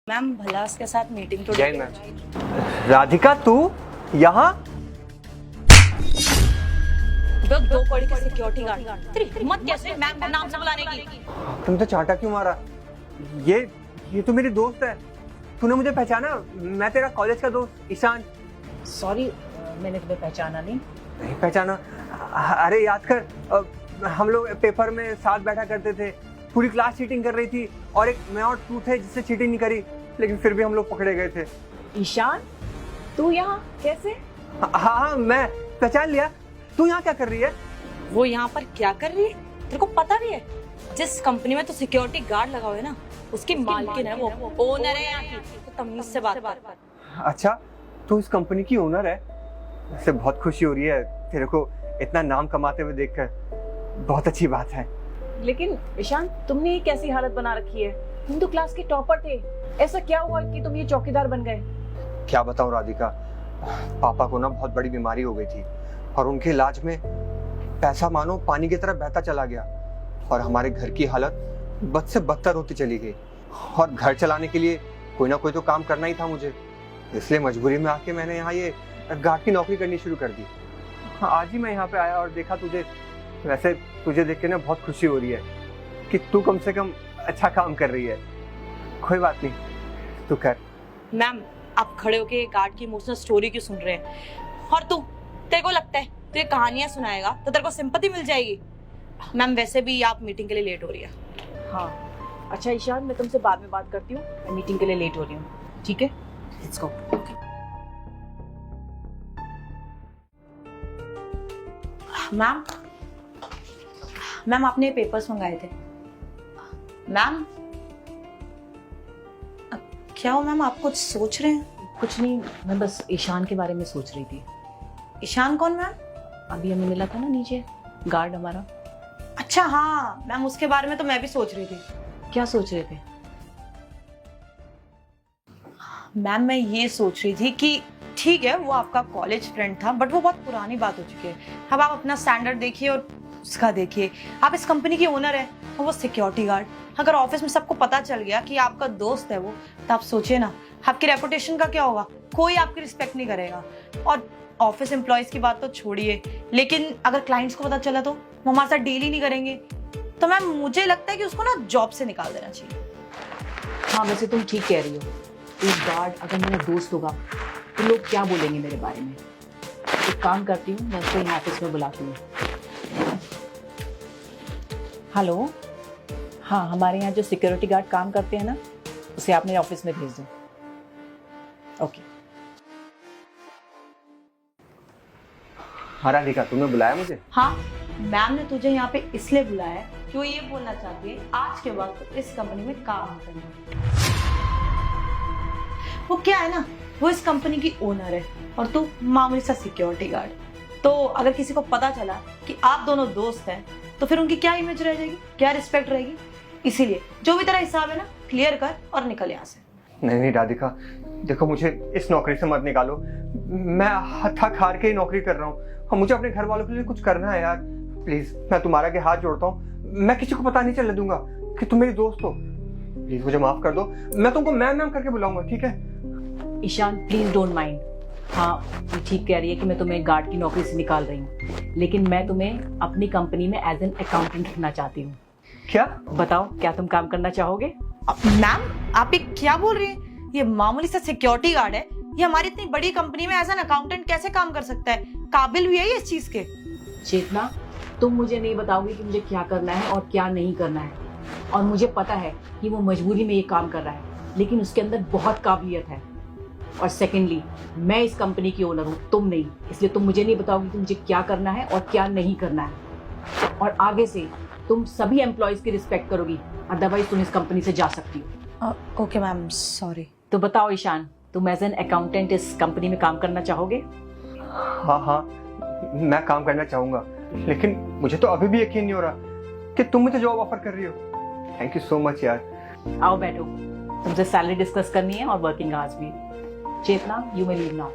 Ma'am भलास के साथ meeting तो जय मैम। राधिका तू यहाँ? दो कौड़ी के सिक्योरिटी गार्ड, तेरी हिम्मत कैसे मैम को नाम से बुलाने की? तुम तो चांटा क्यों मारा? ये तो मेरी दोस्त है। तूने मुझे पहचाना? मैं तेरा कॉलेज का दोस्त ईशान। सॉरी, मैंने तुम्हें पहचाना नहीं। नहीं पहचाना? अरे याद कर, हम लोग पेपर में साथ बैठा करते थे। पूरी क्लास चीटिंग कर रही थी और एक मैं और तू थे जिससे चीटिंग नहीं करी, लेकिन फिर भी हम लोग पकड़े गए थे। ईशान, तू यहाँ कैसे? हाँ, मैं पहचान लिया। तू यहाँ क्या कर रही है? वो यहाँ पर क्या कर रही है तेरे को पता भी है? जिस कंपनी में तू सिक्योरिटी गार्ड लगा हुआ है ना, उसकी मालकिन है, वो ओनर है यहाँ की। तो तमीज से बात कर। अच्छा, तू इस कंपनी की ओनर है? वैसे बहुत खुशी हो रही है तेरे को इतना नाम कमाते हुए देखकर। बहुत अच्छी बात है। लेकिन ईशान, तुमने ये कैसी हालत बना रखी है? तुम तो क्लास के टॉपर थे। ऐसा क्या हुआ कि तुम ये चौकीदार बन गए? क्या बताऊं राधिका, पापा को ना बहुत बड़ी बीमारी हो गई थी और उनके इलाज में पैसा मानो पानी की तरह बहता चला गया और हमारे घर की हालत बद से बदतर होती चली गई। और घर चलाने के लिए कोई ना कोई तो काम करना ही था मुझे, इसलिए मजबूरी में आके मैंने यहाँ ये गार्ड की नौकरी करनी शुरू कर दी। आज ही मैं यहाँ पे आया और देखा तुझे। वैसे तुझे देख के ना बहुत खुशी हो रही है कि तू कम से कम अच्छा काम कर रही है। कोई बात नहीं, तू कर। मैम, आप खड़े होके गार्ड की इमोशनल स्टोरी क्यों सुन रहे हैं? और तू, तेरे को लगता है तू ये कहानियां सुनाएगा तो तेरे को सिंपैथी मिल जाएगी? मैम वैसे भी आप मीटिंग के लिए लेट हो रही है। हाँ, अच्छा ईशान, मैं तुमसे बाद में बात करती हूँ। मैं मीटिंग के लिए लेट हो रही हूँ, ठीक है? Let's go. मैम आपने पेपर्स मंगाए थे। मैम क्या हो मैम, आप कुछ सोच रहे हैं? कुछ नहीं, मैं बस ईशान के बारे में सोच रही थी। ईशान कौन मैम? अभी हमें मिला था ना नीचे, गार्ड हमारा। अच्छा हाँ मैम, उसके बारे में तो मैं भी सोच रही थी। क्या सोच रहे थे? मैम मैं ये सोच रही थी कि ठीक है वो आपका कॉलेज फ्रेंड था, बट वो बहुत पुरानी बात हो चुकी है। अब आप अपना स्टैंडर्ड देखिए और उसका देखिए। आप इस कंपनी के ओनर है और वो सिक्योरिटी गार्ड। अगर ऑफिस में सबको पता चल गया कि आपका दोस्त है वो, तो आप सोचिए ना आपकी रेपुटेशन का क्या होगा। कोई आपकी रिस्पेक्ट नहीं करेगा। और ऑफिस एम्प्लॉयज की बात तो छोड़िए, लेकिन अगर क्लाइंट्स को पता चला तो वो हमारे साथ डील ही नहीं करेंगे। तो मैम मुझे लगता है कि उसको ना जॉब से निकाल देना चाहिए। हाँ, वैसे तुम ठीक कह रही हो। एक गार्ड अगर मेरा दोस्त होगा तो लोग क्या बोलेंगे मेरे बारे में? एक काम करती हूँ, मैं उसको यहाँ ऑफिस में बुलाती हूँ। हेलो, हाँ, हमारे यहाँ जो सिक्योरिटी गार्ड काम करते हैं ना, उसे आप मेरे ऑफिस में भेज दो। ओके। हाँ राधिका, तुमने बुलाया मुझे? हाँ, मैम ने तुझे यहाँ पे इसलिए बुलाया है कि वो ये बोलना चाहती है आज के बाद तो इस कंपनी में काम नहीं करना। वो क्या है ना, वो इस कंपनी की ओनर है और तू मामूली सा सिक्योरिटी गार्ड। तो अगर किसी को पता चला कि आप दोनों दोस्त हैं तो फिर उनकी क्या इमेज रह जाएगी, क्या रिस्पेक्ट रहेगी? इसीलिए जो भी तेरा हिसाब है ना, क्लियर कर और निकल यहाँ से। नहीं राधिका, देखो मुझे इस नौकरी से मत निकालो। मैं थक हार के ही नौकरी कर रहा हूँ और मुझे अपने घर वालों के लिए कुछ करना है यार। प्लीज, मैं तुम्हारा के हाथ जोड़ता हूँ। मैं किसी को पता नहीं चलने दूंगा कि तुम मेरी दोस्त हो। प्लीज मुझे माफ कर दो। मैं तुमको मैम करके बुलाऊंगा, ठीक है? Ishaan, please don't mind. हाँ, ये ठीक कह रही है कि मैं तुम्हें गार्ड की नौकरी से निकाल रही हूँ, लेकिन मैं तुम्हें अपनी कंपनी में एज एन अकाउंटेंट रखना चाहती हूँ। क्या? बताओ, क्या तुम काम करना चाहोगे? मैम आप ये क्या बोल रही हैं? ये मामूली सा सिक्योरिटी गार्ड है, ये हमारी इतनी बड़ी कंपनी में एज एन अकाउंटेंट कैसे काम कर सकता है? काबिल भी है ये इस चीज के? चेतना, तुम मुझे नहीं बताओगी कि मुझे क्या करना है और क्या नहीं करना है। और मुझे पता है कि वो मजबूरी में ये काम कर रहा है, लेकिन उसके अंदर बहुत काबिलियत है। और सेकेंडली, मैं इस कंपनी की ओनर हूँ, तुम नहीं, इसलिए तुम मुझे नहीं बताओगी कि मुझे क्या करना है और क्या नहीं करना है। और आगे से तुम सभी एम्प्लॉयज की रिस्पेक्ट करोगी, अदरवाइज तुम इस कंपनी से जा सकती हो। Okay ma'am, sorry. तो बताओ ईशान, तुम एज एन अकाउंटेंट इस कंपनी में काम करना चाहोगे? हाँ, मैं काम करना चाहूंगा, लेकिन मुझे तो अभी भी यकीन नहीं हो रहा कि तुम मुझे जॉब ऑफर कर रही हो। थैंक यू सो मच यार। आओ बैठो, तुमसे सैलरी डिस्कस करनी है और वर्किंग आवर्स भी। चेतना, यू मे लीव नाउ।